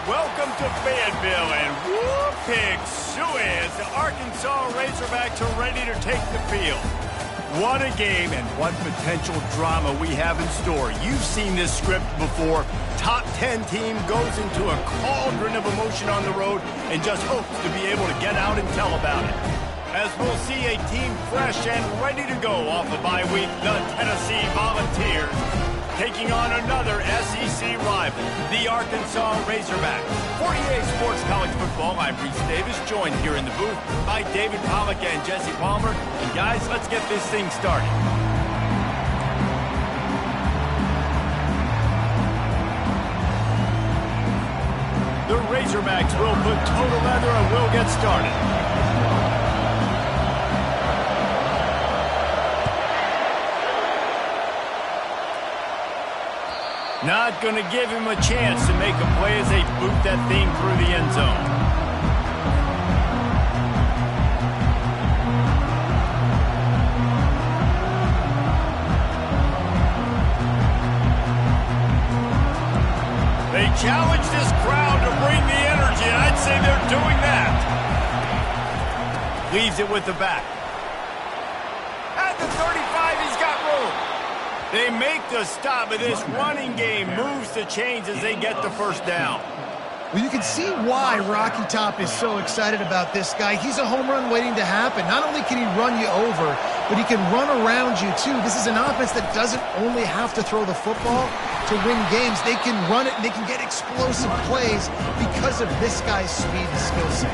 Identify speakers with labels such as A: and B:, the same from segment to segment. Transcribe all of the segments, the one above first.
A: Welcome to Fayetteville, and whoop, pig suey as the Arkansas Razorbacks are ready to take the field. What a game and what potential drama we have in store. You've seen this script before. Top 10 team goes into a cauldron of emotion on the road and just hopes to be able to get out and tell about it. As we'll see a team fresh and ready to go off a bye week, the Tennessee Volunteers taking on another SEC rival, the Arkansas Razorbacks. For EA Sports College Football, I'm Reese Davis, joined here in the booth by David Pollack and Jesse Palmer. And guys, let's get this thing started. The Razorbacks will put total leather and we'll get started. Not going to give him a chance to make a play as they boot that thing through the end zone. They challenge this crowd to bring the energy, and I'd say they're doing that. Leaves it with the back. At the 35, he's got room. They make the stop, but this running game moves the chains as they get the first down.
B: Well, you can see why Rocky Top is so excited about this guy. He's a home run waiting to happen. Not only can he run you over, but he can run around you, too. This is an offense that doesn't only have to throw the football to win games. They can run it, and they can get explosive plays because of this guy's speed and skill set.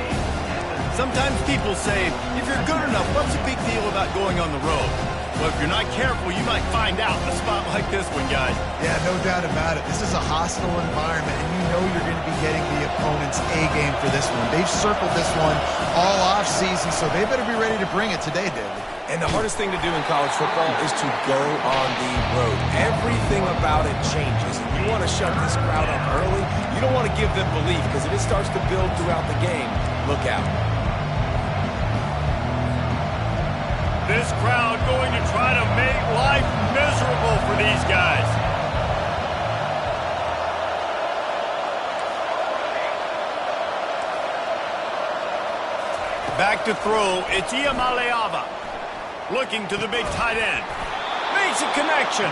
A: Sometimes people say, if you're good enough, what's the big deal about going on the road? Well, if you're not careful, you might find out in a spot like this one, guys.
B: Yeah, no doubt about it. This is a hostile environment, and you know you're going to be getting the opponent's A-game for this one. They've circled this one all off-season, so they better be ready to bring it today, David.
C: And the hardest thing to do in college football is to go on the road. Everything about it changes. You want to shut this crowd up early. You don't want to give them belief, because if it starts to build throughout the game, look out.
A: This crowd going to try to make life miserable for these guys. Back to throw, it's Ncaa. Looking to the big tight end. Makes a connection.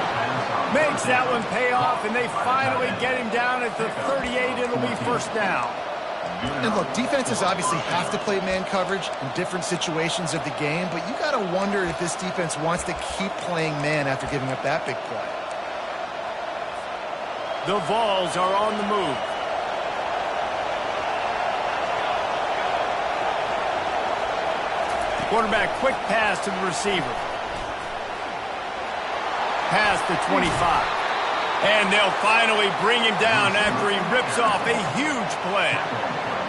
A: Makes that one pay off, and they finally get him down at the 38. It'll be first down.
B: And look, defenses obviously have to play man coverage in different situations of the game, but you got to wonder if this defense wants to keep playing man after giving up that big play.
A: The Vols are on the move. Quarterback, quick pass to the receiver. Pass to 25. And they'll finally bring him down after he rips off a huge play.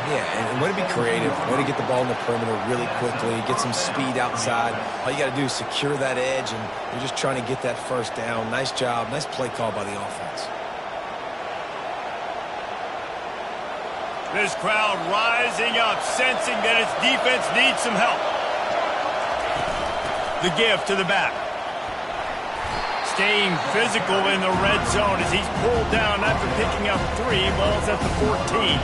C: Yeah, and way to be creative, way to get the ball in the perimeter really quickly, get some speed outside. All you got to do is secure that edge, and you're just trying to get that first down. Nice job, nice play call by the offense.
A: This crowd rising up, sensing that its defense needs some help. The give to the back. Staying physical in the red zone as he's pulled down after picking up 3 balls at the 14.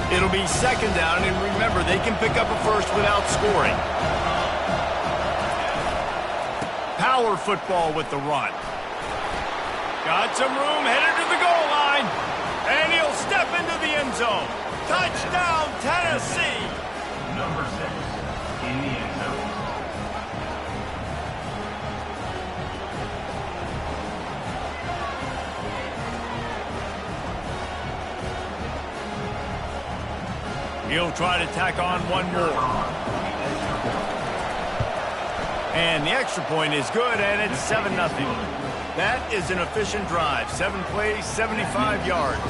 A: It'll be second down, and remember, they can pick up a first without scoring. Power football with the run. Got some room, headed to the goal line, and he'll step into the end zone. Touchdown, Tennessee!
D: Number 6 in the end zone.
A: He'll try to tack on one more. And the extra point is good, and it's 7-0. That is an efficient drive. 7 plays, 75 yards.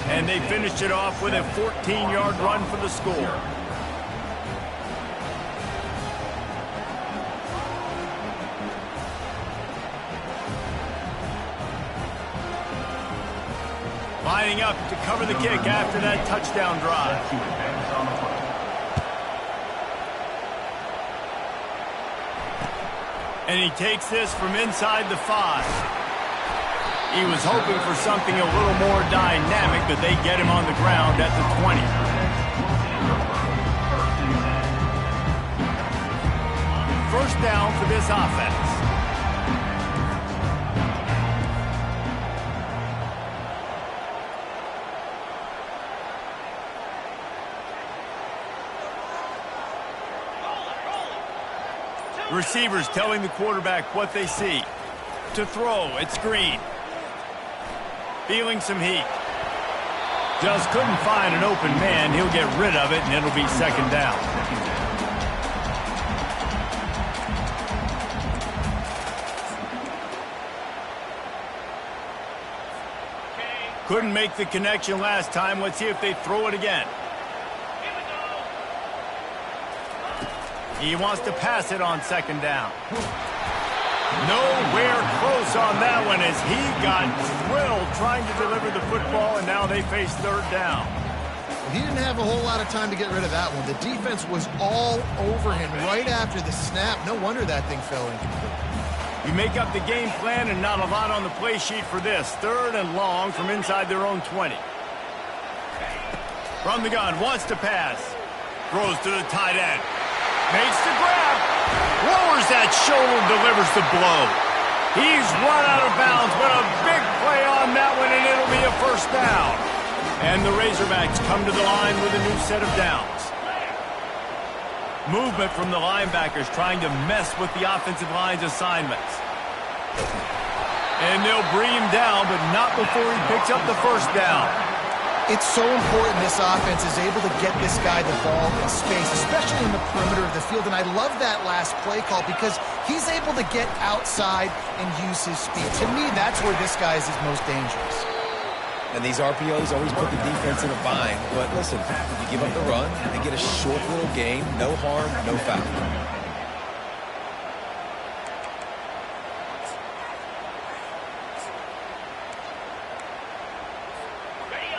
A: And they finished it off with a 14-yard run for the score. Lining up to cover the kick after that touchdown drive. And he takes this from inside the 5. He was hoping for something a little more dynamic, but they get him on the ground at the 20. First down for this offense. Receivers telling the quarterback what they see. To throw, it's Green. Feeling some heat. Just couldn't find an open man. He'll get rid of it, and it'll be second down. Couldn't make the connection last time. Let's see if they throw it again. He wants to pass it on second down. Nowhere close on that one as he got drilled trying to deliver the football, and now they face third down.
B: He didn't have a whole lot of time to get rid of that one. The defense was all over him right after the snap. No wonder that thing fell incomplete.
A: You make up the game plan and not a lot on the play sheet for this. Third and long from inside their own 20. From the gun, wants to pass. Throws to the tight end. Makes the grab. Lowers that shoulder, delivers the blow. He's run out of bounds, but a big play on that one, and it'll be a first down. And the Razorbacks come to the line with a new set of downs. Movement from the linebackers trying to mess with the offensive line's assignments. And they'll bring him down, but not before he picks up the first down.
B: It's so important this offense is able to get this guy the ball in space, especially in the perimeter of the field. And I love that last play call because he's able to get outside and use his speed. To me, that's where this guy is his most dangerous.
C: And these RPOs always put the defense in a bind. But listen, if you give up the run, they get a short little gain, no harm, no foul.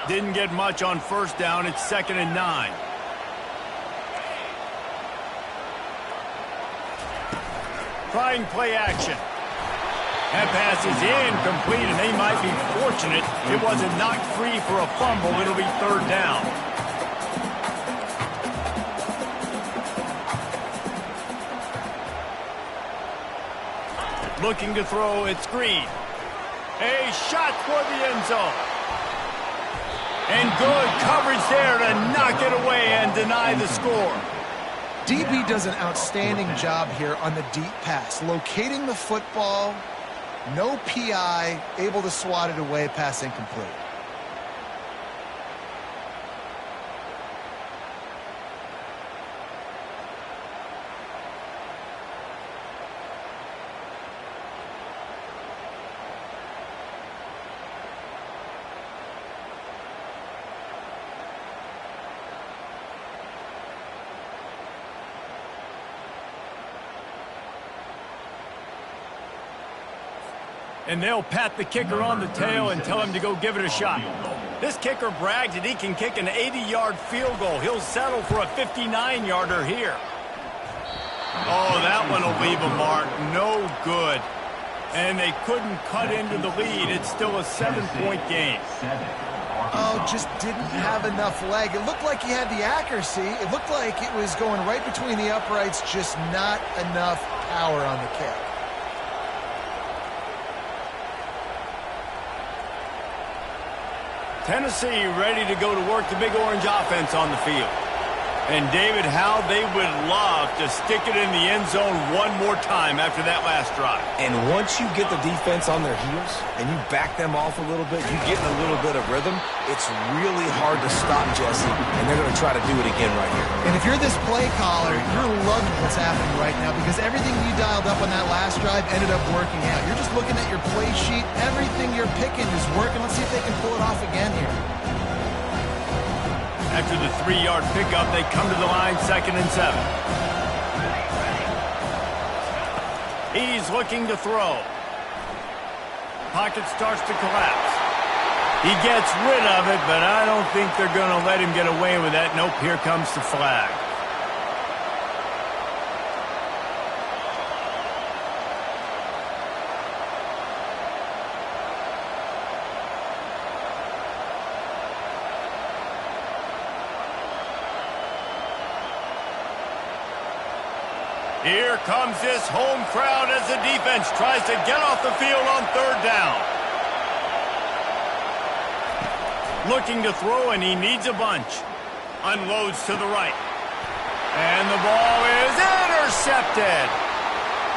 A: Didn't get much on first down. It's 2nd and 9. Trying play action. That pass is incomplete, and they might be fortunate it wasn't knocked free for a fumble. It'll be third down. Looking to throw, it's Green. A shot toward the end zone. And good coverage there to knock it away and deny the score.
B: DB does an outstanding job here on the deep pass, locating the football, no PI, able to swat it away, pass incomplete.
A: And they'll pat the kicker on the tail and tell him to go give it a shot. This kicker brags that he can kick an 80-yard field goal. He'll settle for a 59-yarder here. Oh, that one will leave a mark. No good. And they couldn't cut into the lead. It's still a 7-point game.
B: Oh, just didn't have enough leg. It looked like he had the accuracy. It looked like it was going right between the uprights, just not enough power on the kick.
A: Tennessee ready to go to work the Big Orange offense on the field. And, David, how they would love to stick it in the end zone one more time after that last drive.
C: And once you get the defense on their heels and you back them off a little bit, you get in a little bit of rhythm, it's really hard to stop, Jesse, and they're going to try to do it again right here.
B: And if you're this play caller, you're loving what's happening right now because everything you dialed up on that last drive ended up working out. You're just looking at your play sheet. Everything you're picking is working. Let's see if they can pull it off again here.
A: After the 3-yard pickup, they come to the line 2nd and 7. He's looking to throw. Pocket starts to collapse. He gets rid of it, but I don't think they're going to let him get away with that. Nope, here comes the flag. Here comes this home crowd as the defense tries to get off the field on third down. Looking to throw, and he needs a bunch. Unloads to the right. And the ball is intercepted.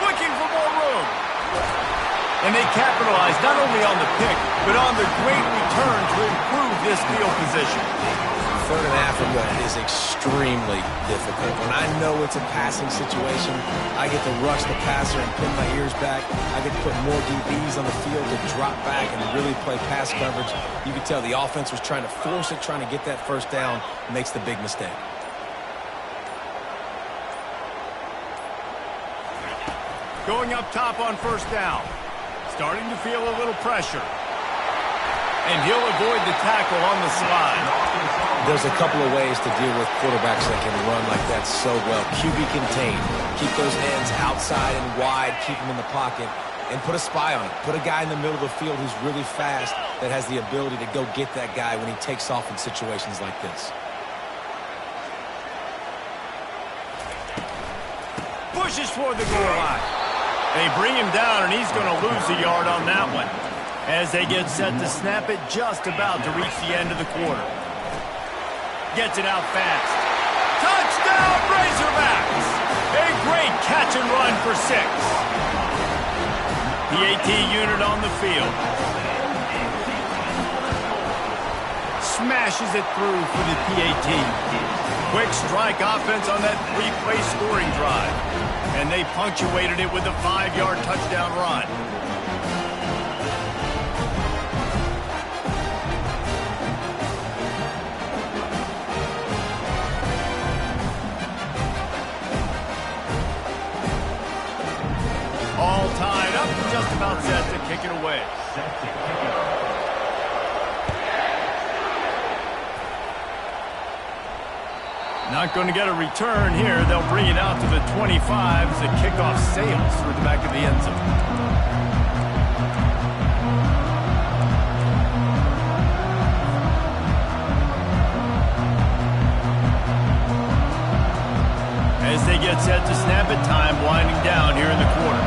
A: Looking for more room. And they capitalize not only on the pick, but on the great return to improve this field position.
C: Third and after is extremely difficult. When I know it's a passing situation, I get to rush the passer and pin my ears back. I get to put more DBs on the field to drop back and really play pass coverage. You can tell the offense was trying to force it, trying to get that first down, makes the big mistake.
A: Going up top on first down. Starting to feel a little pressure. And he'll avoid the tackle on the slide.
C: There's a couple of ways to deal with quarterbacks that can run like that so well. QB contained. Keep those ends outside and wide. Keep them in the pocket. And put a spy on it. Put a guy in the middle of the field who's really fast that has the ability to go get that guy when he takes off in situations like this.
A: Pushes for the goal line. They bring him down, and he's going to lose a yard on that one. As they get set to snap it, just about to reach the end of the quarter. Gets it out fast. Touchdown, Razorbacks! A great catch and run for 6. PAT unit on the field. Smashes it through for the PAT. Quick strike offense on that 3-play scoring drive. And they punctuated it with a 5-yard touchdown run. All tied up, just about set to kick it away. Not going to get a return here. They'll bring it out to the 25 as the kickoff sails through the back of the end zone. As they get set to snap it, time winding down here in the quarter.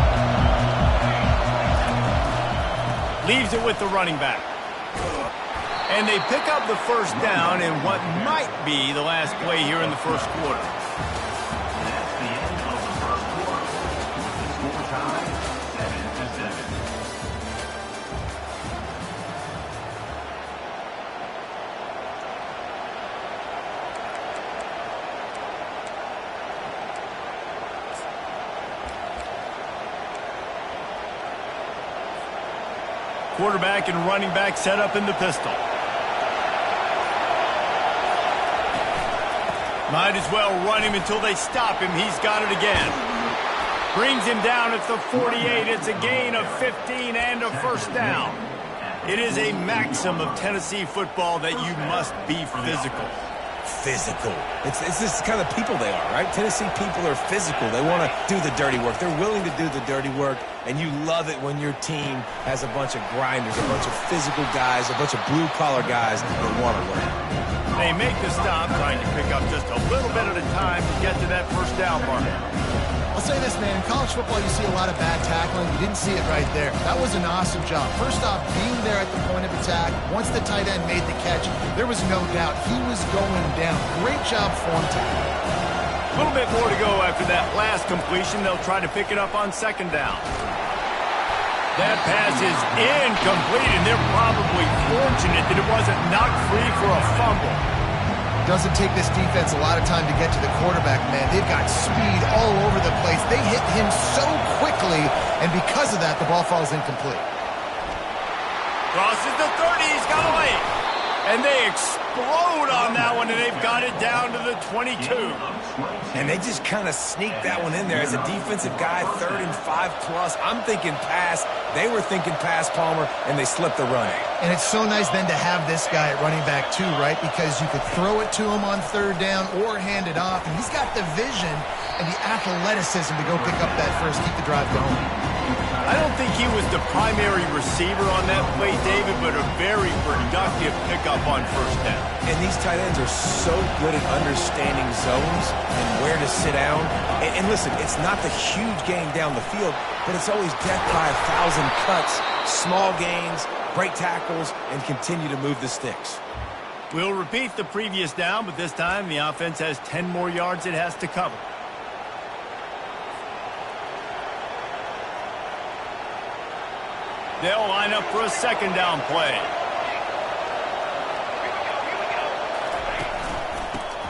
A: Leaves it with the running back. And they pick up the first down in what might be the last play here in the first quarter.
D: That's the end of the first quarter. Score time, 7-7.
A: Quarterback and running back set up in the pistol. Might as well run him until they stop him. He's got it again. Brings him down at the 48. It's a gain of 15 and a first down. It is a maxim of Tennessee football that you must be physical.
C: Physical. It's this kind of people they are, right? Tennessee people are physical. They want to do the dirty work. They're willing to do the dirty work, and you love it when your team has a bunch of grinders, a bunch of physical guys, a bunch of blue-collar guys that want to win.
A: They make the stop, trying to pick up just a little bit at a time to get to that first down mark.
B: I'll say this, man. In college football, you see a lot of bad tackling. You didn't see it right there. That was an awesome job. First off, being there at the point of attack. Once the tight end made the catch, there was no doubt he was going down. Great job form tackle.
A: A little bit more to go after that last completion. They'll try to pick it up on second down. That pass is incomplete, and they're probably fortunate that it wasn't knocked free for a fumble.
B: Doesn't take this defense a lot of time to get to the quarterback, man. They've got speed all over the place. They hit him so quickly, and because of that, the ball falls incomplete.
A: Crosses the 30. He's got away. And they explode on that one, and they've got it down to the 22.
C: And they just kind of sneaked that one in there. As a defensive guy, 3rd and 5+. I'm thinking pass. They were thinking pass, Palmer, and they slipped the run.
B: And it's so nice then to have this guy at running back too, right? Because you could throw it to him on 3rd down or hand it off. And he's got the vision and the athleticism to go pick up that first, keep the drive going.
A: I don't think he was the primary receiver on that play, David, but a very productive pickup on 1st down.
C: And these tight ends are so good at understanding zones and where to sit down. And listen, it's not the huge gain down the field, but it's always death by 1,000 cuts, small gains, break tackles, and continue to move the sticks.
A: We'll repeat the previous down, but this time the offense has 10 more yards it has to cover. They'll line up for a 2nd down play.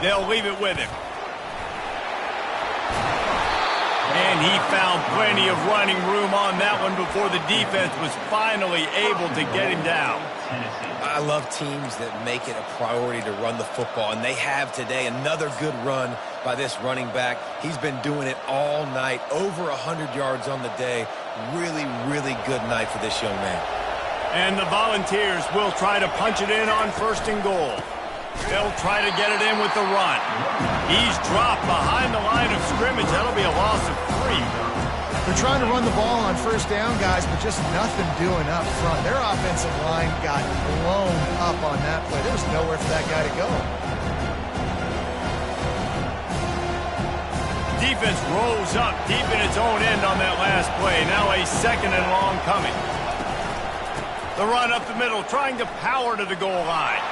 A: They'll leave it with him. And he found plenty of running room on that one before the defense was finally able to get him down.
C: I love teams that make it a priority to run the football, and they have today. Another good run by this running back. He's been doing it all night, over 100 yards on the day. Really, really good night for this young man.
A: And the Volunteers will try to punch it in on 1st and goal. They'll try to get it in with the run. He's dropped behind the line of scrimmage. That'll be a loss of 3.
B: They're trying to run the ball on 1st down, guys, but just nothing doing up front. Their offensive line got blown up on that play. There was nowhere for that guy to go.
A: Defense rolls up deep in its own end on that last play. Now a 2nd and long coming. The run up the middle, trying to power to the goal line.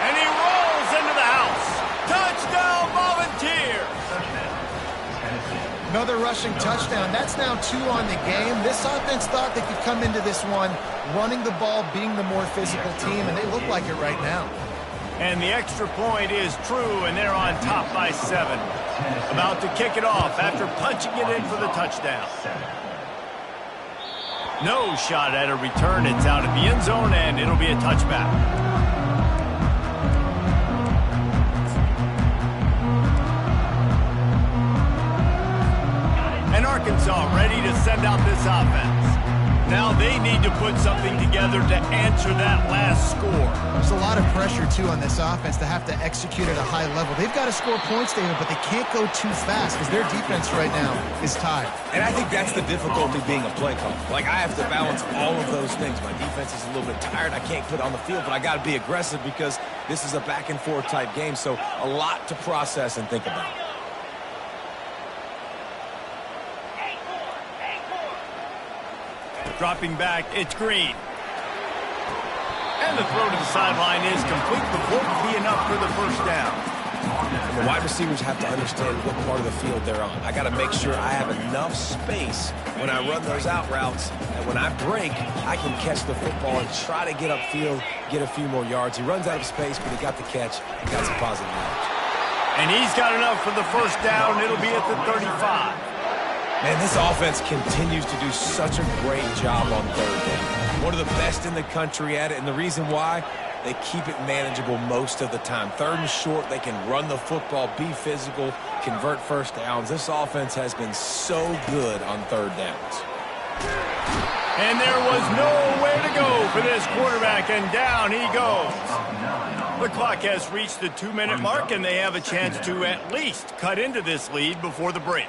A: And he rolls into the house. Touchdown, Volunteers!
B: Another rushing touchdown. That's now 2 on the game. This offense thought they could come into this one running the ball, being the more physical team, and they look like it right now.
A: And the extra point is true, and they're on top by 7. About to kick it off after punching it in for the touchdown. No shot at a return. It's out of the end zone, and it'll be a touchback. And Arkansas ready to send out this offense. Now they need to put something together to answer that last score.
B: There's a lot of pressure, too, on this offense to have to execute at a high level. They've got to score points, David, but they can't go too fast because their defense right now is tired.
C: And I think that's the difficulty being a play caller. Like, I have to balance all of those things. My defense is a little bit tired. I can't put on the field, but I got to be aggressive because this is a back-and-forth type game, so a lot to process and think about.
A: Dropping back, it's Green. And the throw to the sideline is complete, but won't be enough for the 1st down.
C: And the wide receivers have to understand what part of the field they're on. I got to make sure I have enough space when I run those out routes, and when I break, I can catch the football and try to get upfield, get a few more yards. He runs out of space, but he got the catch and got some positive yards.
A: And he's got enough for the 1st down. It'll be at the 35.
C: Man, this offense continues to do such a great job on 3rd down. One of the best in the country at it, and the reason why, they keep it manageable most of the time. 3rd and short, they can run the football, be physical, convert 1st downs. This offense has been so good on 3rd downs.
A: And there was nowhere to go for this quarterback, and down he goes. The clock has reached the 2-minute mark, and they have a chance to at least cut into this lead before the break.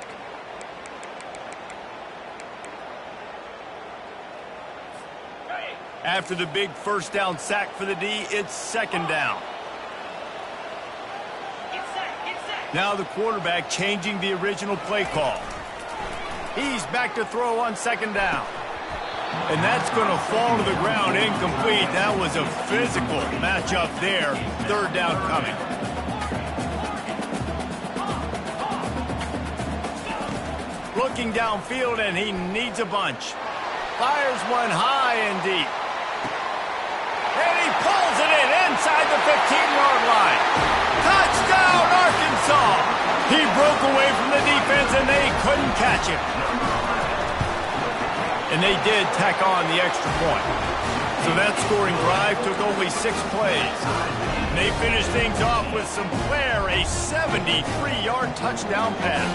A: After the big 1st down sack for the D, it's 2nd down. Now the quarterback changing the original play call. He's back to throw on 2nd down. And that's going to fall to the ground incomplete. That was a physical matchup there. 3rd down coming. Looking downfield, and he needs a bunch. Fires one high and deep. And he pulls it in inside the 15-yard line. Touchdown, Arkansas! He broke away from the defense, and they couldn't catch him. And they did tack on the extra point. So that scoring drive took only 6 plays. And they finished things off with some flair, a 73-yard touchdown pass.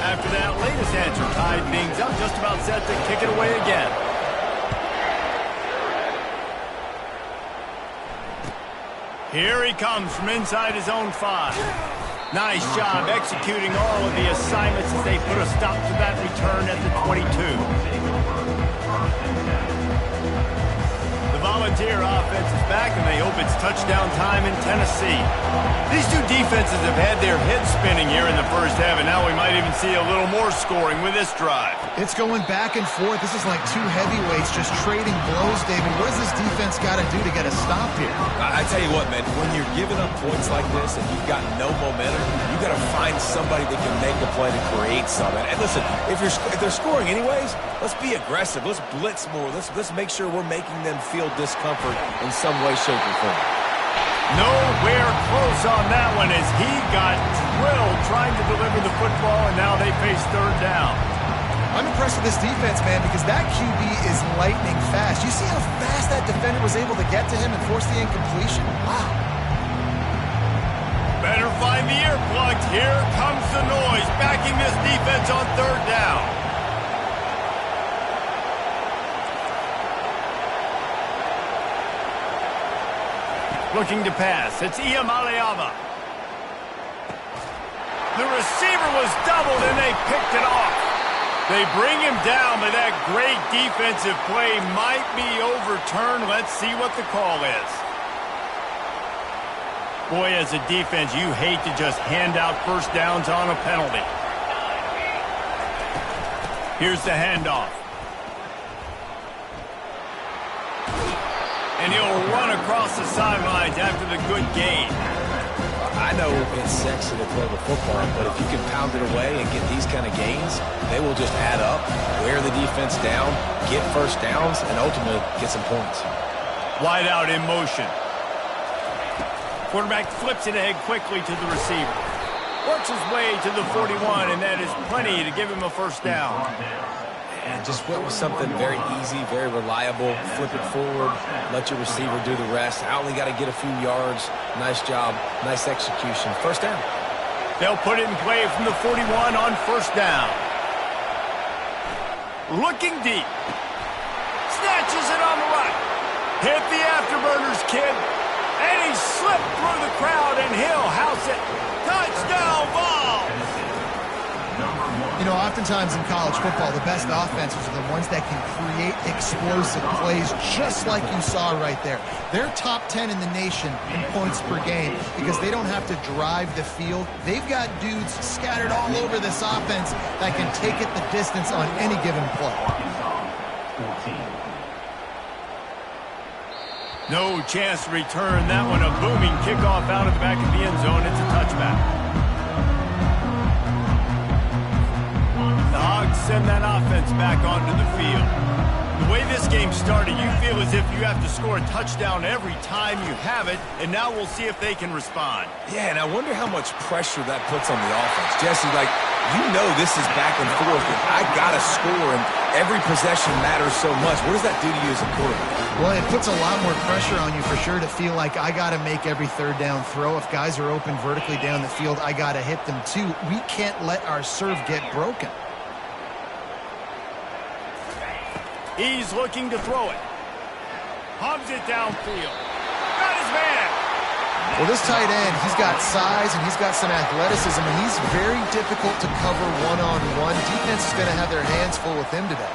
A: After that latest answer tied things up, just about set to kick it away again. Here he comes from inside his own 5. Nice job executing all of the assignments as they put a stop to that return at the 22. Volunteer offense is back, and they hope it's touchdown time in Tennessee. These two defenses have had their heads spinning here in the first half, and now we might even see a little more scoring with this drive.
B: It's going back and forth. This is like two heavyweights just trading blows, David. What does this defense got to do to get a stop here?
C: I tell you what, man, when you're giving up points like this and you've got no momentum, you got to find somebody that can make a play to create something. And listen, if they're scoring anyways, let's be aggressive. Let's blitz more. Let's make sure we're making them feel discomfort in some way, shape, or form.
A: Nowhere close on that one as he got drilled trying to deliver the football, and now they face third down.
B: I'm impressed with this defense, man, because that QB is lightning fast. You see how fast that defender was able to get to him and force the incompletion? Wow.
A: Better find the earplugs. Here comes the noise, backing this defense on third down. Looking to pass. It's Ncaa. The receiver was doubled, and they picked it off. They bring him down, but that great defensive play might be overturned. Let's see what the call is. Boy, as a defense, you hate to just hand out first downs on a penalty. Here's the handoff. And he'll run across the sidelines after the good gain.
C: I know it's sexy to throw the football, but if you can pound it away and get these kind of gains, they will just add up, wear the defense down, get first downs, and ultimately get some points.
A: Wide out in motion. Quarterback flips it ahead quickly to the receiver. Works his way to the 41, and that is plenty to give him a first down.
C: And just went with something very easy, very reliable. Flip it forward, let your receiver do the rest. I only got to get a few yards. Nice job, nice execution. First down.
A: They'll put it in play from the 41 on first down. Looking deep. Snatches it on the right. Hit the afterburners, kid. And he slipped through the crowd, and he'll house it. Touchdown ball.
B: You know, oftentimes in college football, the best offenses are the ones that can create explosive plays, just like you saw right there. They're top 10 in the nation in points per game because they don't have to drive the field. They've got dudes scattered all over this offense that can take it the distance on any given play.
A: No chance to return that one. A booming kickoff out of the back of the end zone. It's a touchback. The Hogs send that offense back onto the field. The way this game started, you feel as if you have to score a touchdown every time you have it, and now we'll see if they can respond.
C: Yeah, and I wonder how much pressure that puts on the offense. Jesse, like, you know this is back and forth, and I got to score, and every possession matters so much. What does that do to you as a quarterback?
B: Well, it puts a lot more pressure on you for sure to feel like I got to make every third down throw. If guys are open vertically down the field, I got to hit them too. We can't let our serve get broken.
A: He's looking to throw it. Hubs it downfield. Got his man.
B: Well, this tight end, he's got size and he's got some athleticism, and he's very difficult to cover one-on-one. Defense is going to have their hands full with him today.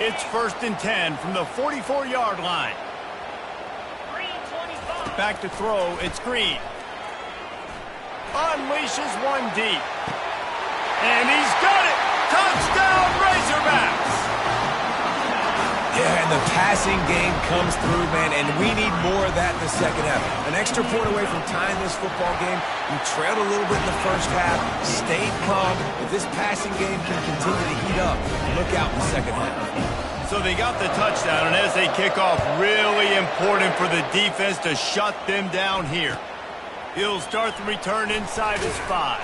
A: It's 1st and 10 from the 44-yard line. Back to throw. It's Green. Unleashes one deep. And he's got it. Touchdown, Razorbacks!
C: Yeah, and the passing game comes through, man, and we need more of that in the second half. An extra point away from tying this football game. You trailed a little bit in the first half, stayed calm. If this passing game can continue to heat up, look out in the second half.
A: So they got the touchdown, and as they kick off, really important for the defense to shut them down here. He'll start the return inside his 5.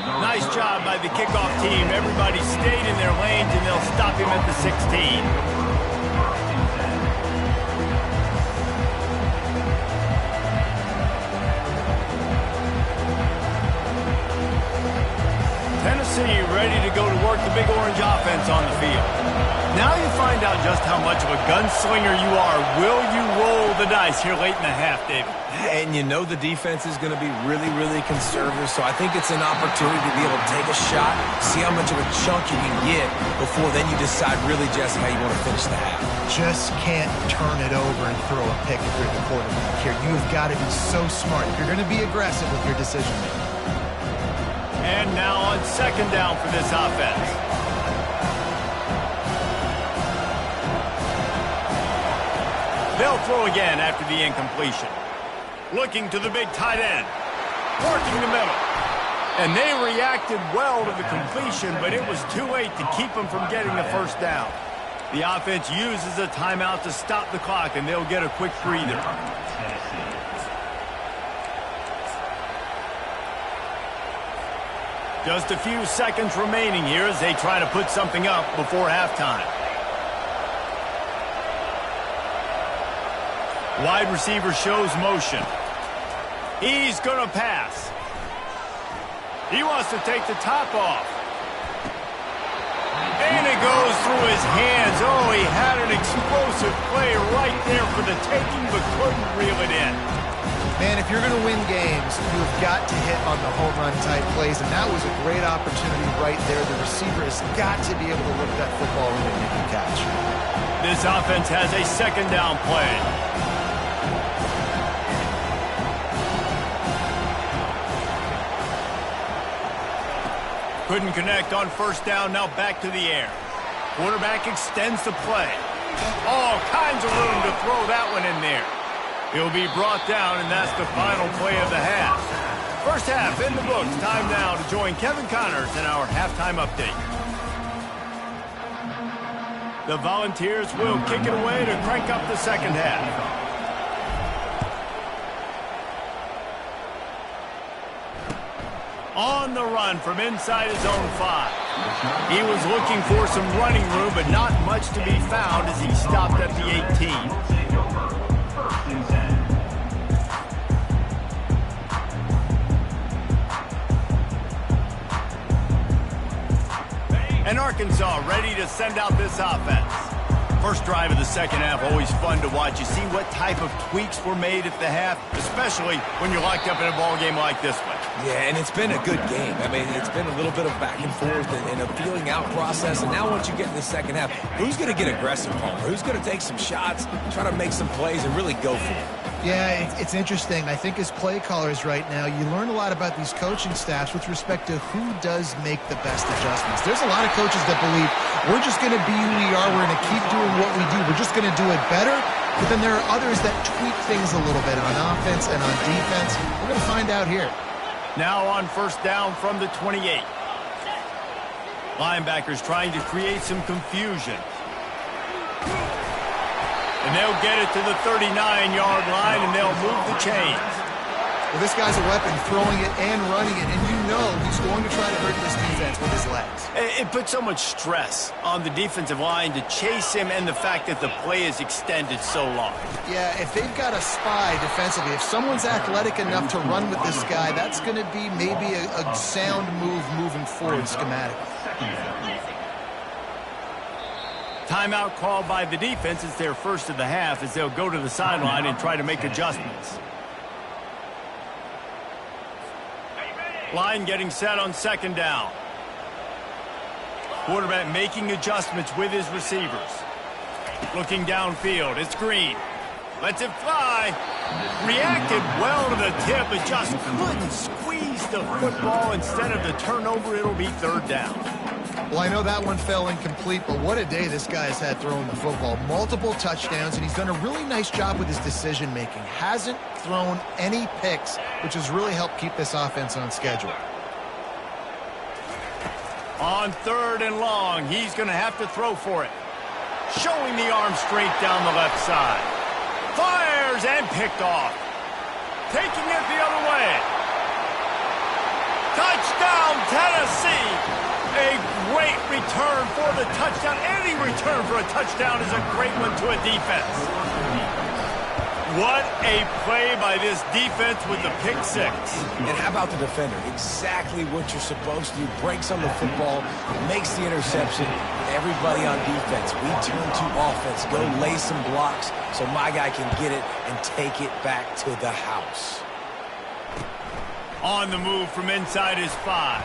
A: Nice job by the kickoff team. Everybody stayed in their lanes, and they'll stop him at the 16. Tennessee ready to go to work the big orange offense on the field. Now you find out just how much of a gunslinger you are. Will you roll the dice here late in the half, David?
C: And you know the defense is going to be really, really conservative, so I think it's an opportunity to be able to take a shot, see how much of a chunk you can get before then you decide really just how you want to finish the half.
B: Just can't turn it over and throw a pick if you're the quarterback here. You've got to be so smart if you're going to be aggressive with your decision-making.
A: And now on second down for this offense. They'll throw again after the incompletion. Looking to the big tight end. Working the middle. And they reacted well to the completion, but it was too late to keep them from getting the first down. The offense uses a timeout to stop the clock, and they'll get a quick breather. Just a few seconds remaining here as they try to put something up before halftime. Wide receiver shows motion. He's going to pass. He wants to take the top off. And it goes through his hands. Oh, he had an explosive play right there for the taking, but couldn't reel it in.
B: Man, if you're going to win games, you've got to hit on the home run type plays, and that was a great opportunity right there. The receiver has got to be able to look that football in and make a catch.
A: This offense has a second down play. Couldn't connect on first down, now back to the air. Quarterback extends the play. All kinds of room to throw that one in there. He'll be brought down, and that's the final play of the half. First half in the books. Time now to join Kevin Connors in our halftime update. The Volunteers will kick it away to crank up the second half. On the run from inside his own 5. He was looking for some running room, but not much to be found as he stopped at the 18. And Arkansas ready to send out this offense. First drive of the second half, always fun to watch. You see what type of tweaks were made at the half, especially when you're locked up in a ball game like this one.
C: Yeah, and it's been a good game. I mean, it's been a little bit of back and forth and a feeling out process. And now once you get in the second half, who's going to get aggressive, Palmer? Who's going to take some shots, try to make some plays, and really go for it?
B: Yeah, it's interesting. I think as play callers right now, you learn a lot about these coaching staffs with respect to who does make the best adjustments. There's a lot of coaches that believe we're just going to be who we are. We're going to keep doing what we do. We're just going to do it better. But then there are others that tweak things a little bit on offense and on defense. We're going to find out here.
A: Now on first down from the 28. Linebackers trying to create some confusion. And they'll get it to the 39-yard line, and they'll move the chains.
B: Well, this guy's a weapon, throwing it and running it, and you know he's going to try to hurt this defense with his legs.
A: It puts so much stress on the defensive line to chase him and the fact that the play is extended so long.
B: Yeah, if they've got a spy defensively, if someone's athletic enough to run with this guy, that's going to be maybe a sound move moving forward schematically.
A: Timeout called by the defense. It's their first of the half as they'll go to the sideline and try to make adjustments. Line getting set on second down. Quarterback making adjustments with his receivers. Looking downfield. It's Green. Lets it fly. Reacted well to the tip, but just couldn't squeeze the football. Instead of the turnover, it'll be third down.
B: Well, I know that one fell incomplete, but what a day this guy's had throwing the football. Multiple touchdowns, and he's done a really nice job with his decision-making. Hasn't thrown any picks, which has really helped keep this offense on schedule.
A: On third and long, he's going to have to throw for it. Showing the arm straight down the left side. Fires and picked off. Taking it the other way. Touchdown, Tennessee! A great return for the touchdown. Any return for a touchdown is a great one to a defense. What a play by this defense with the pick six.
C: And how about the defender? Exactly what you're supposed to do. Breaks on the football, makes the interception. Everybody on defense, we turn to offense. Go lay some blocks so my guy can get it and take it back to the house.
A: On the move from inside his 5.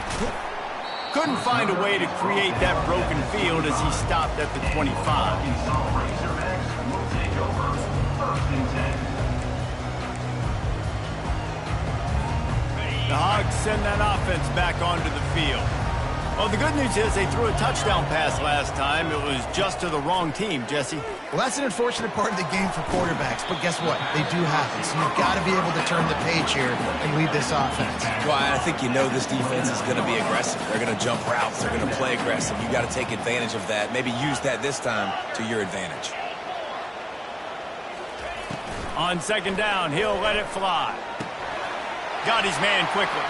A: Couldn't find a way to create that broken field as he stopped at the 25.
D: Ncaa Razorbacks will take over. 1st and 10.
A: The Hogs send that offense back onto the field. Well, the good news is they threw a touchdown pass last time. It was just to the wrong team, Jesse.
B: Well, that's an unfortunate part of the game for quarterbacks, but guess what? They do happen, so you've got to be able to turn the page here and lead this offense.
C: Well, I think you know this defense is going to be aggressive. They're going to jump routes. They're going to play aggressive. You got to take advantage of that. Maybe use that this time to your advantage.
A: On 2nd down, he'll let it fly. Got his man quickly.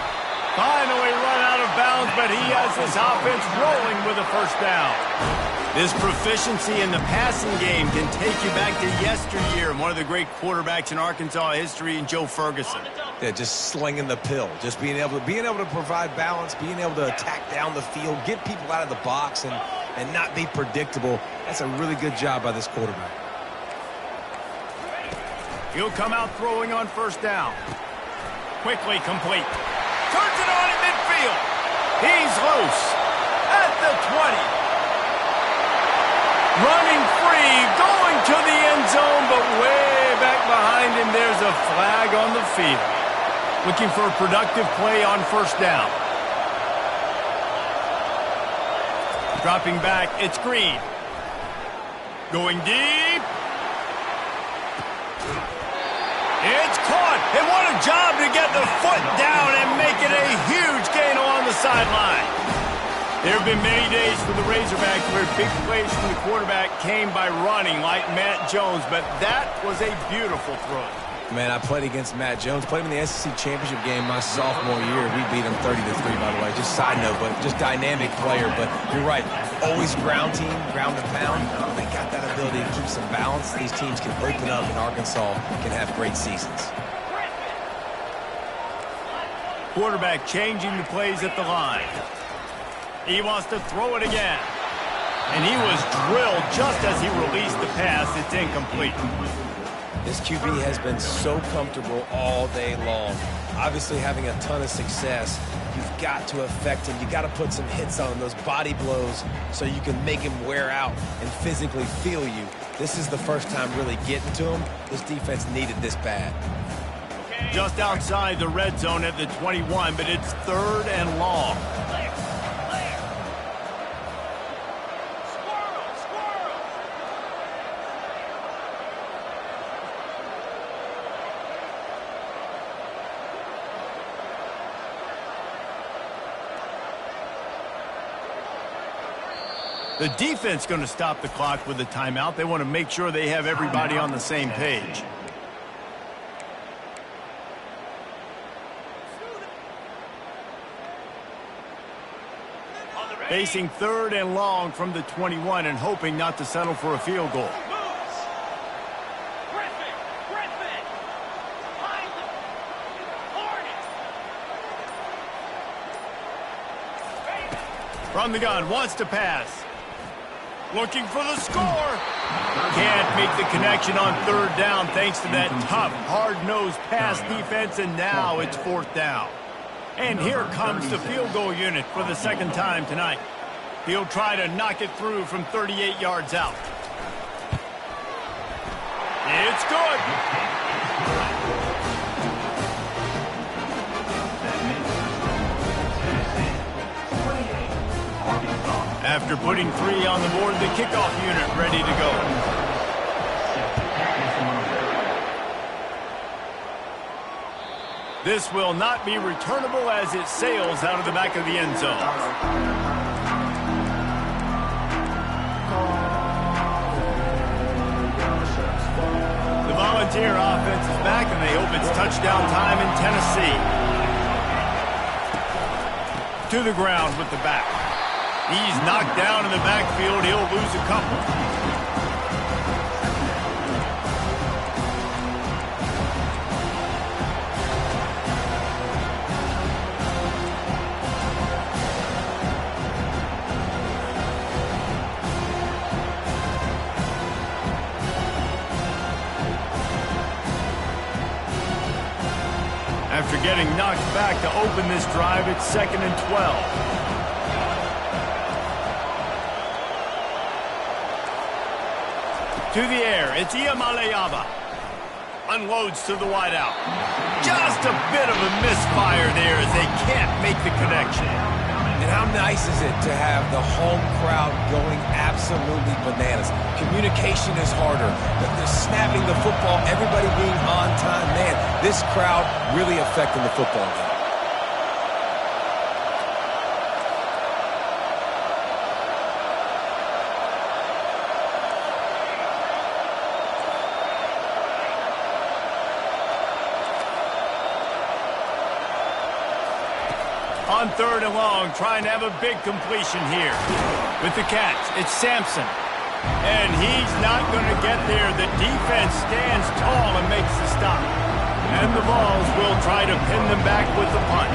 A: Finally run out of bounds, but he has his offense rolling with a 1st down. This proficiency in the passing game can take you back to yesteryear. One of the great quarterbacks in Arkansas history, Joe Ferguson.
C: Yeah, just slinging the pill, just being able to provide balance, being able to attack down the field, get people out of the box, and not be predictable. That's a really good job by this quarterback.
A: He'll come out throwing on 1st down. Quickly complete. Turns it on in midfield. He's loose at the 20. Running free, going to the end zone, but way back behind him, there's a flag on the field. Looking for a productive play on 1st down. Dropping back, it's Green. Going deep. It's caught, and what a job to get the foot down and make it a huge gain along the sideline. There have been many days for the Razorbacks where big plays from the quarterback came by running like Matt Jones, but that was a beautiful throw.
C: Man, I played against Matt Jones. Played him in the SEC Championship game my sophomore year. We beat him 30-3, by the way. Just side note, but just dynamic player. But you're right. Always ground team, ground and pound. They got that ability to keep some balance. These teams can open up, and Arkansas can have great seasons.
A: Quarterback changing the plays at the line. He wants to throw it again. And he was drilled just as he released the pass. It's incomplete.
C: This QB has been so comfortable all day long. Obviously having a ton of success. You've got to affect him. You've got to put some hits on him, those body blows, so you can make him wear out and physically feel you. This is the first time really getting to him. This defense needed this bad.
A: Just outside the red zone at the 21, but it's 3rd and long. The defense going to stop the clock with a timeout. They want to make sure they have everybody on the same page. Facing 3rd and long from the 21 and hoping not to settle for a field goal. From the gun, wants to pass. Looking for the score. Can't make the connection on 3rd down thanks to that tough, hard-nosed pass defense, and now it's 4th down. And here comes the field goal unit for the 2nd time tonight. He'll try to knock it through from 38 yards out. It's good. After putting 3 on the board, the kickoff unit ready to go. This will not be returnable as it sails out of the back of the end zone. The Volunteer offense is back, and they hope it's touchdown time in Tennessee. To the ground with the back. He's knocked down in the backfield. He'll lose a couple. After getting knocked back to open this drive, it's 2nd and 12. To the air, it's Ncaa. Unloads to the wideout. Just a bit of a misfire there as they can't make the connection.
C: And how nice is it to have the home crowd going absolutely bananas? Communication is harder. They're snapping the football, everybody being on time. Man, this crowd really affecting the football game.
A: On 3rd and long, trying to have a big completion here. With the catch, it's Sampson. And he's not going to get there. The defense stands tall and makes the stop. And the Vols will try to pin them back with the punt.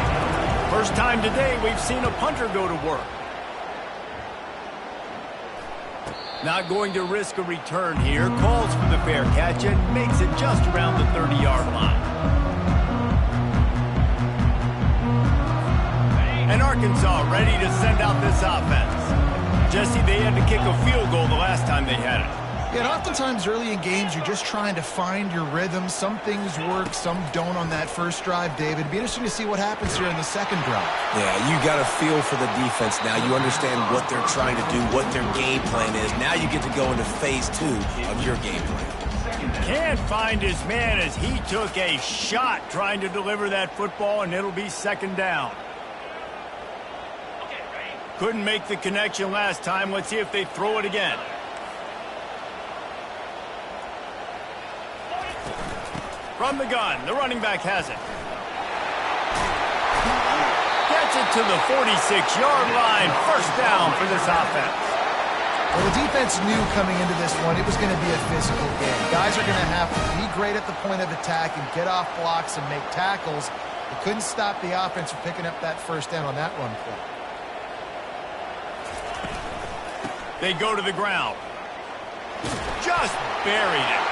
A: First time today we've seen a punter go to work. Not going to risk a return here. Calls for the fair catch and makes it just around the 30-yard line. And Arkansas ready to send out this offense. Jesse, they had to kick a field goal the last time they had it.
B: Yeah, and oftentimes early in games, you're just trying to find your rhythm. Some things work, some don't on that first drive, David. It'd be interesting to see what happens here in the second drive.
C: Yeah, you got a feel for the defense now. You understand what they're trying to do, what their game plan is. Now you get to go into phase 2 of your game plan.
A: Can't find his man as he took a shot trying to deliver that football, and it'll be 2nd down. Couldn't make the connection last time. Let's see if they throw it again. From the gun, the running back has it. Gets it to the 46-yard line. 1st down for this offense.
B: Well, the defense knew coming into this one it was going to be a physical game. Guys are going to have to be great at the point of attack and get off blocks and make tackles. They couldn't stop the offense from picking up that 1st down on that run play.
A: They go to the ground. Just buried it.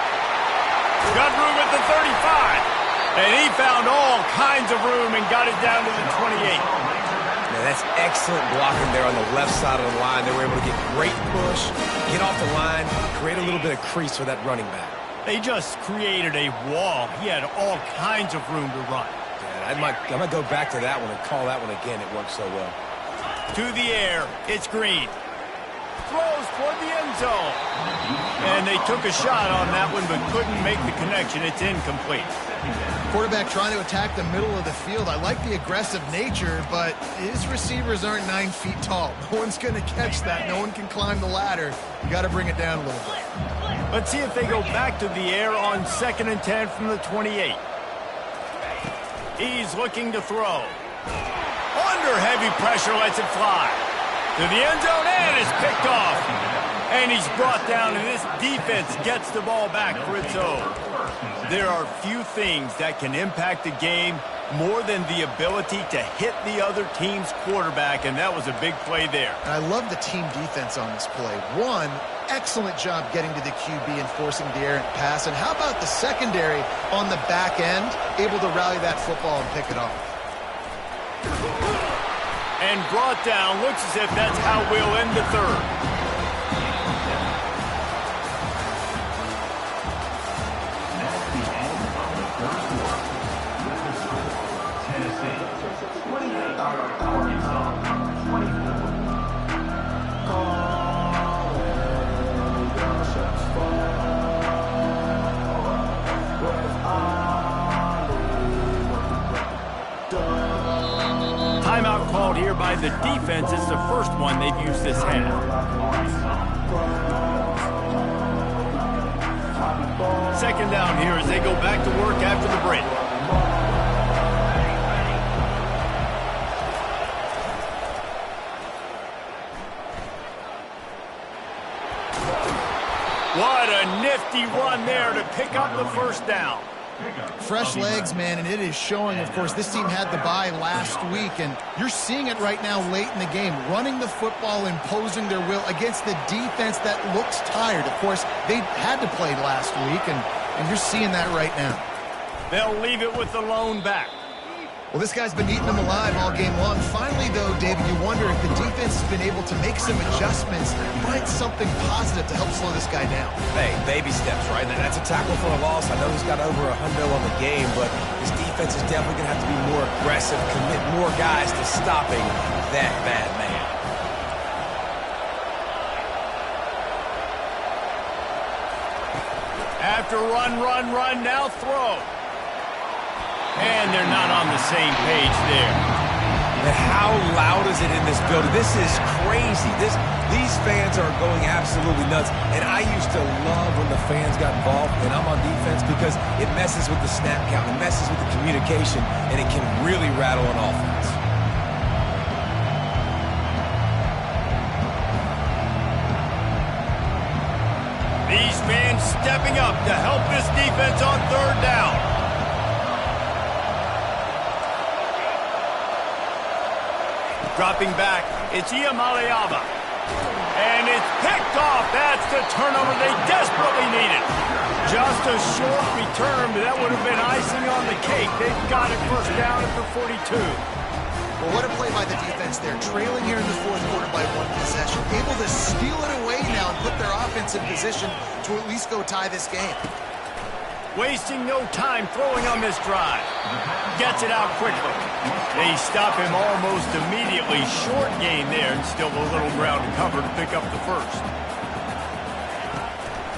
A: Got room at the 35. And he found all kinds of room and got it down to the 28.
C: Now, that's excellent blocking there on the left side of the line. They were able to get great push, get off the line, create a little bit of crease for that running back.
A: They just created a wall. He had all kinds of room to run.
C: Yeah, I might go back to that one and call that one again. It worked so well.
A: To the air. It's Green. Throws toward the end zone. And they took a shot on that one but couldn't make the connection. It's incomplete.
B: Quarterback trying to attack the middle of the field. I like the aggressive nature, but his receivers aren't 9 feet tall. No one's going to catch that. No one can climb the ladder. You got to bring it down a little bit.
A: Let's see if they go back to the air on 2nd and 10 from the 28. He's looking to throw. Under heavy pressure, lets it fly. To the end zone, and it's picked off. And he's brought down, and this defense gets the ball back for its own. There are few things that can impact the game more than the ability to hit the other team's quarterback, and that was a big play there.
B: And I love the team defense on this play. One, excellent job getting to the QB and forcing the errant pass. And how about the secondary on the back end, able to rally that football and pick it off?
A: And brought down. Looks as if that's how we'll end the 3rd. Timeout called here by the defense. It's the first one they've used this half. 2nd down here as they go back to work after the break. What a nifty run there to pick up the first down.
B: Fresh legs, man, and it is showing. Of course, this team had the bye last week, and you're seeing it right now late in the game. Running the football, imposing their will against the defense that looks tired. Of course, they had to play last week, and you're seeing that right now.
A: They'll leave it with the lone back.
B: Well, this guy's been eating them alive all game long. Finally, though, David, you wonder if the defense has been able to make some adjustments, find something positive to help slow this guy down.
C: Hey, baby steps, right? That's a tackle for a loss. I know he's got over 100 on the game, but his defense is definitely going to have to be more aggressive, commit more guys to stopping that bad man.
A: After run, now throw. And they're not on the same page there.
C: And how loud is it in this building? This is crazy. These fans are going absolutely nuts. And I used to love when the fans got involved, and I'm on defense, because it messes with the snap count, it messes with the communication, and it can really rattle an offense.
A: These fans stepping up to help this defense on third down. Dropping back, it's Ncaa. And it's picked off. That's the turnover they desperately needed. Just a short return, but that would have been icing on the cake. They've got it first down at the 42.
B: Well, what a play by the defense there. Trailing here in the fourth quarter by one possession. Able to steal it away now and put their offense in position to at least go tie this game.
A: Wasting no time throwing on this drive. Gets it out quickly. They stop him almost immediately. Short gain there, and still a little ground to cover to pick up the first.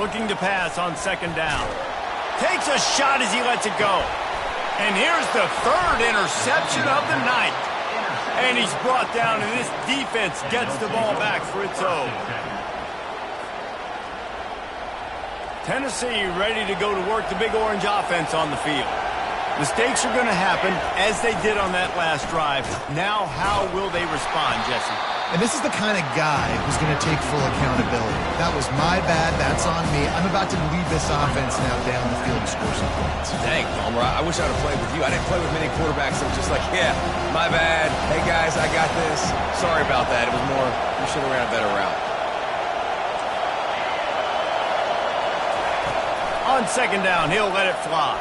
A: Looking to pass on second down. Takes a shot as he lets it go. And here's the third interception of the night. And he's brought down, and this defense gets the ball back for its own. Tennessee ready to go to work the Big Orange offense on the field. Mistakes are going to happen, as they did on that last drive. Now, how will they respond, Jesse?
B: And this is the kind of guy who's going to take full accountability. That was my bad. That's on me. I'm about to lead this offense now down the field and score some points.
C: Dang, Palmer, I wish I would have played with you. I didn't play with many quarterbacks that were just like, yeah, my bad. Hey, guys, I got this. Sorry about that. It was more, you should have ran a better route.
A: On second down, he'll let it fly.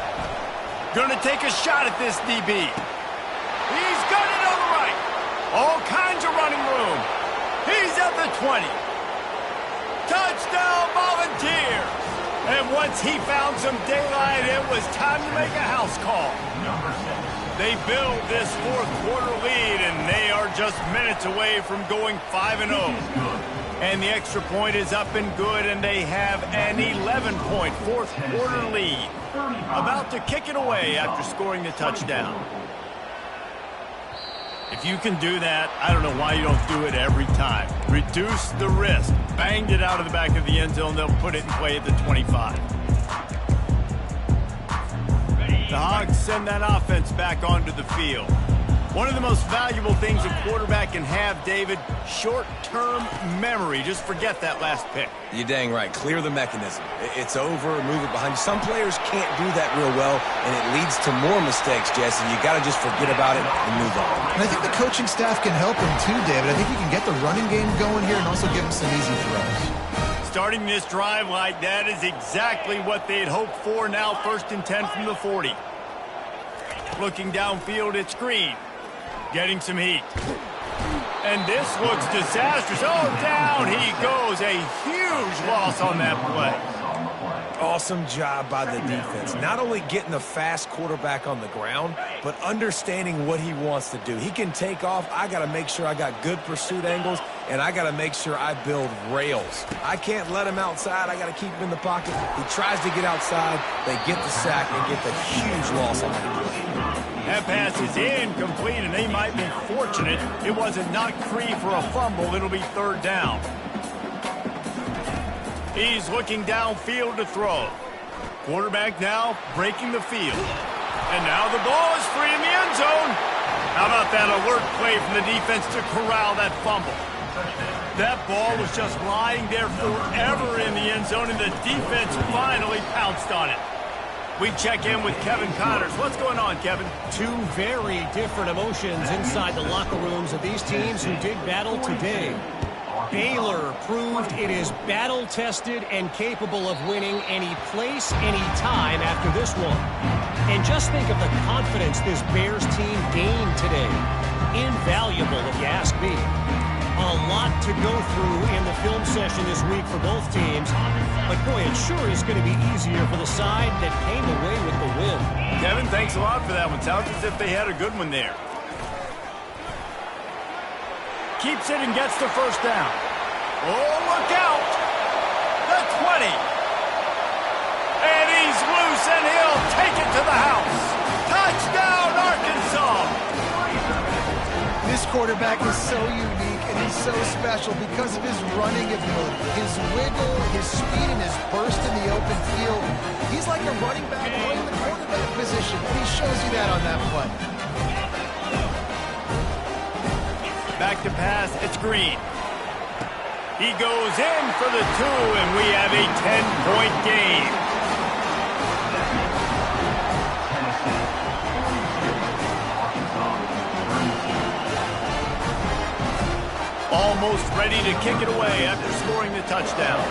A: Gonna take a shot at this DB. He's got it on the right. All kinds of running room. He's at the 20. Touchdown, Volunteers. And once he found some daylight, it was time to make a house call. They build this fourth quarter lead, and they are just minutes away from going 5-0. And the extra point is up and good, and they have an 11-point fourth quarter lead. About to kick it away after scoring the touchdown. If you can do that, I don't know why you don't do it every time. Reduce the risk. Banged it out of the back of the end zone. They'll put it in play at the 25. The Hogs send that offense back onto the field. One of the most valuable things a quarterback can have, David, short-term memory. Just forget that last pick.
C: You're dang right. Clear the mechanism. It's over, move it behind you. Some players can't do that real well, and it leads to more mistakes, Jesse. You got to just forget about it and move on.
B: And I think the coaching staff can help him too, David. I think you can get the running game going here and also give him some easy throws.
A: Starting this drive like that is exactly what they'd hoped for. Now 1st and 10 from the 40. Looking downfield, it's Green. Getting some heat. And this looks disastrous. Oh, down he goes. A huge loss on that play.
C: Awesome job by the defense. Not only getting the fast quarterback on the ground, but understanding what he wants to do. He can take off. I got to make sure I got good pursuit angles, and I got to make sure I build rails. I can't let him outside. I got to keep him in the pocket. He tries to get outside. They get the sack and get the huge loss on that play.
A: That pass is incomplete, and they might be fortunate it wasn't knocked free for a fumble. It'll be third down. He's looking downfield to throw. Quarterback now breaking the field. And now the ball is free in the end zone. How about that alert play from the defense to corral that fumble? That ball was just lying there forever in the end zone, and the defense finally pounced on it. We check in with Kevin Connors. What's going on, Kevin?
E: Two very different emotions inside the locker rooms of these teams who did battle today. Baylor proved it is battle-tested and capable of winning any place, any time after this one. And just think of the confidence this Bears team gained today. Invaluable, if you ask me. A lot to go through in the film session this week for both teams. But boy, it sure is going to be easier for the side that came away with the win.
A: Kevin, thanks a lot for that one. Sounds as if they had a good one there. Keeps it and gets the first down. Oh, look out! The 20. And he's loose, and he'll take it to the house. Touchdown, Arkansas!
B: This quarterback is so unique and he's so special because of his running ability, his wiggle, his speed, and his burst in the open field. He's like a running back playing the quarterback position, and he shows you that on that play.
A: Back to pass, it's Green. He goes in for the 2, and we have a 10-point game. Almost ready to kick it away after scoring the touchdown.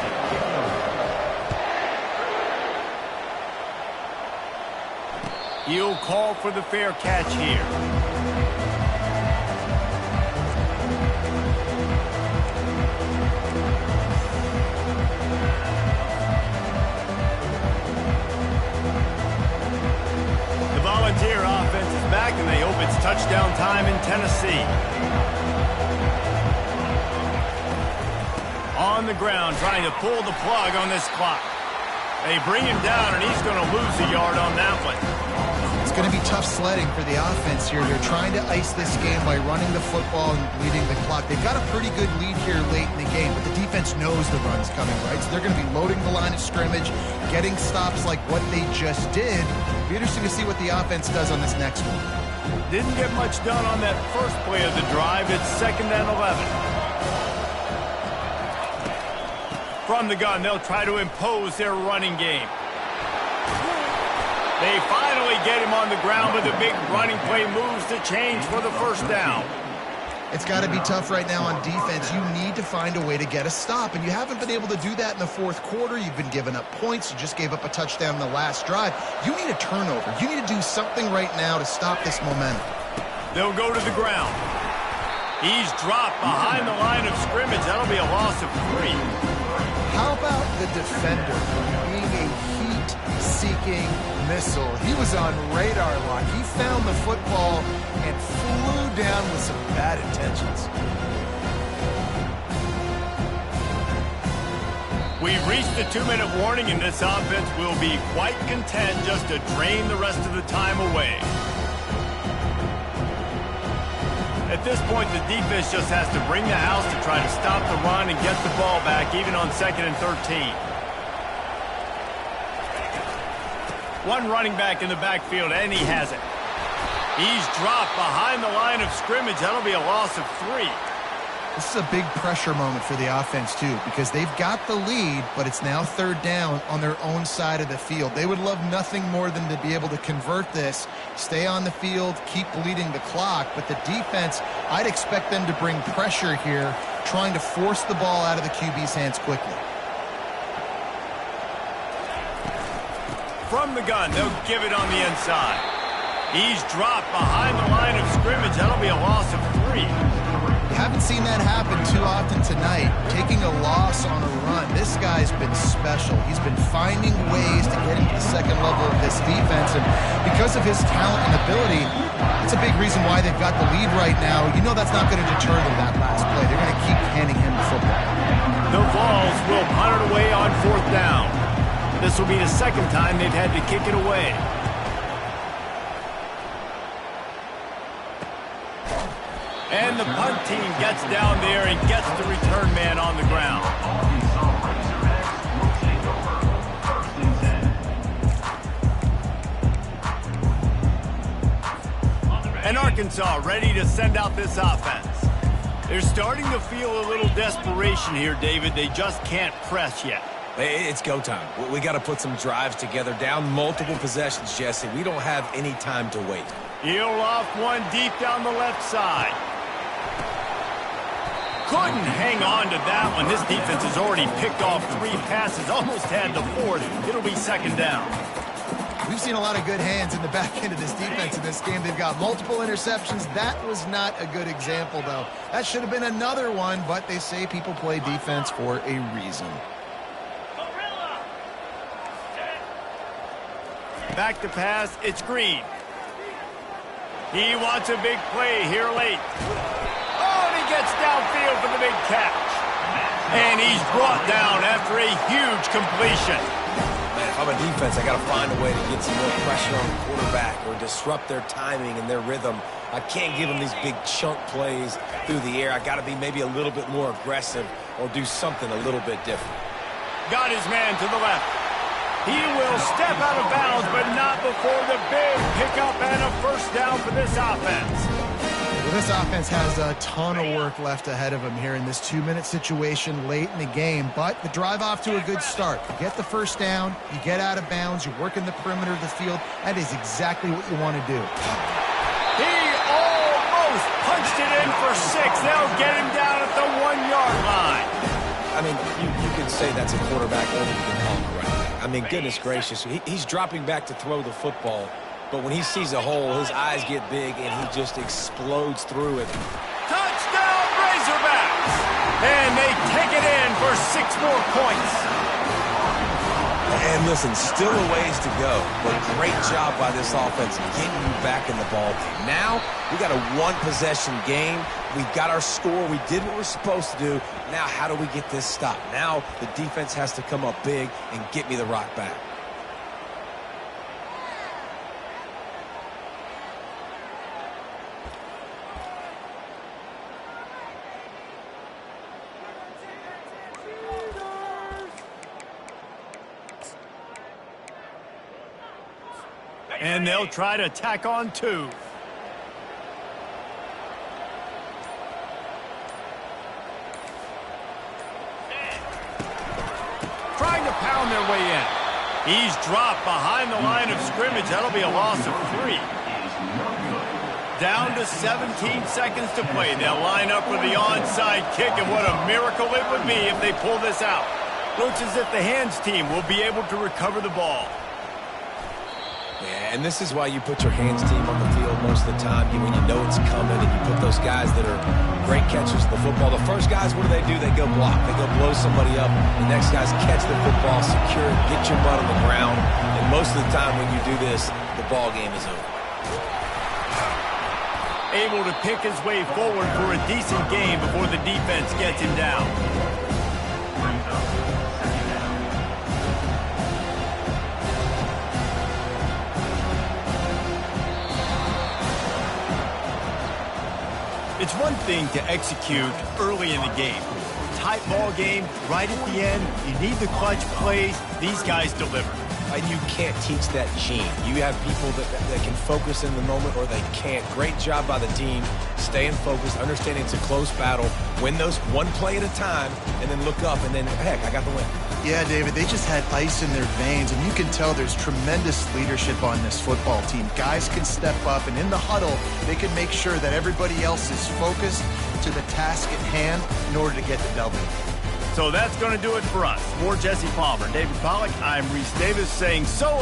A: He'll call for the fair catch here. The Volunteer offense is back, and they hope it's touchdown time in Tennessee. On the ground, trying to pull the plug on this clock. They bring him down, and he's going to lose a yard on that one.
B: It's going to be tough sledding for the offense here. They're trying to ice this game by running the football and leading the clock. They've got a pretty good lead here late in the game, but the defense knows the run's coming, right? So they're going to be loading the line of scrimmage, getting stops like what they just did. It'll be interesting to see what the offense does on this next one.
A: Didn't get much done on that first play of the drive. It's 2nd and 11. From the gun, they'll try to impose their running game. They finally get him on the ground, but the big running play moves the chains for the first down.
B: It's got to be tough right now on defense. You need to find a way to get a stop, and you haven't been able to do that in the fourth quarter. You've been giving up points. You just gave up a touchdown in the last drive. You need a turnover. You need to do something right now to stop this momentum.
A: They'll go to the ground. He's dropped behind the line of scrimmage. That'll be a loss of 3.
B: How about the defender being a heat-seeking missile? He was on radar lock. He found the football and flew down with some bad intentions.
A: We've reached the 2-minute warning, and this offense will be quite content just to drain the rest of the time away. At this point, the defense just has to bring the house to try to stop the run and get the ball back, even on 2nd and 13. One running back in the backfield, and he has it. He's dropped behind the line of scrimmage. That'll be a loss of 3.
B: This is a big pressure moment for the offense, too, because they've got the lead, but it's now 3rd down on their own side of the field. They would love nothing more than to be able to convert this, stay on the field, keep bleeding the clock, but the defense, I'd expect them to bring pressure here, trying to force the ball out of the QB's hands quickly.
A: From the gun, they'll give it on the inside. He's dropped behind the line of scrimmage. That'll be a loss of 3.
B: Haven't seen that happen too often tonight, taking a loss on a run. This guy's been special. He's been finding ways to get into the second level of this defense, and because of his talent and ability, it's a big reason why they've got the lead right now. You know that's not going to deter them that last play. They're going to keep handing him the football.
A: The Vols will punt it away on 4th down. This will be the 2nd time they've had to kick it away. And the punt team gets down there and gets the return man on the ground. And Arkansas ready to send out this offense. They're starting to feel a little desperation here, David. They just can't press yet.
C: It's go time. We got to put some drives together, down multiple possessions, Jesse. We don't have any time to wait.
A: He'll off one deep down the left side. Couldn't hang on to that one. This defense has already picked off 3 passes, almost had the 4th. It'll be 2nd down.
B: We've seen a lot of good hands in the back end of this defense in this game. They've got multiple interceptions. That was not a good example, though. That should have been another one, but they say people play defense for a reason.
A: Back to pass, it's Green. He wants a big play here late. Oh, and he gets downfield for the big catch. And he's brought down after a huge completion.
C: Man, if I'm a defense, I got to find a way to get some more pressure on the quarterback or disrupt their timing and their rhythm. I can't give them these big chunk plays through the air. I got to be maybe a little bit more aggressive or do something a little bit different.
A: Got his man to the left. He will step out of bounds, but not before the big pickup and a 1st down for this offense.
B: Well, this offense has a ton of work left ahead of them here in this 2-minute situation late in the game, but the drive off to a good start. You get the 1st down, you get out of bounds, you work in the perimeter of the field. That is exactly what you want to do.
A: He almost punched it in for 6. They'll get him down at the 1-yard line.
C: I mean, you can say that's a quarterback only you can call him right back. I mean, goodness gracious, he's dropping back to throw the football, but when he sees a hole, his eyes get big and he just explodes through it.
A: Touchdown, Razorbacks! And they take it in for 6 more points.
C: And listen, still a ways to go, but great job by this offense getting you back in the ball game. Now, we got a 1-possession game. We got our score. We did what we're supposed to do. Now, how do we get this stopped? Now, the defense has to come up big and get me the rock back.
A: And they'll try to tack on 2. Trying to pound their way in. He's dropped behind the line of scrimmage. That'll be a loss of 3. Down to 17 seconds to play. They'll line up for the onside kick, and what a miracle it would be if they pull this out. Looks as if the hands team will be able to recover the ball.
C: Yeah, and this is why you put your hands team on the field most of the time when you know it's coming, and you put those guys that are great catchers of the football. The first guys, what do? They go block. They go blow somebody up. The next guys catch the football, secure it, get your butt on the ground. And most of the time when you do this, the ball game is over.
A: Able to pick his way forward for a decent game before the defense gets him down. It's one thing to execute early in the game. Tight ball game, right at the end, you need the clutch plays. These guys deliver.
C: And you can't teach that gene. You have people that can focus in the moment or they can't. Great job by the team, staying focused, understanding it's a close battle, win those 1 play at a time, and then look up, and then, heck, I got the win.
B: Yeah, David, they just had ice in their veins, and you can tell there's tremendous leadership on this football team. Guys can step up, and in the huddle, they can make sure that everybody else is focused to the task at hand in order to get the W.
A: So that's going to do it for us. For Jesse Palmer, David Pollack, I'm Reese Davis saying so long.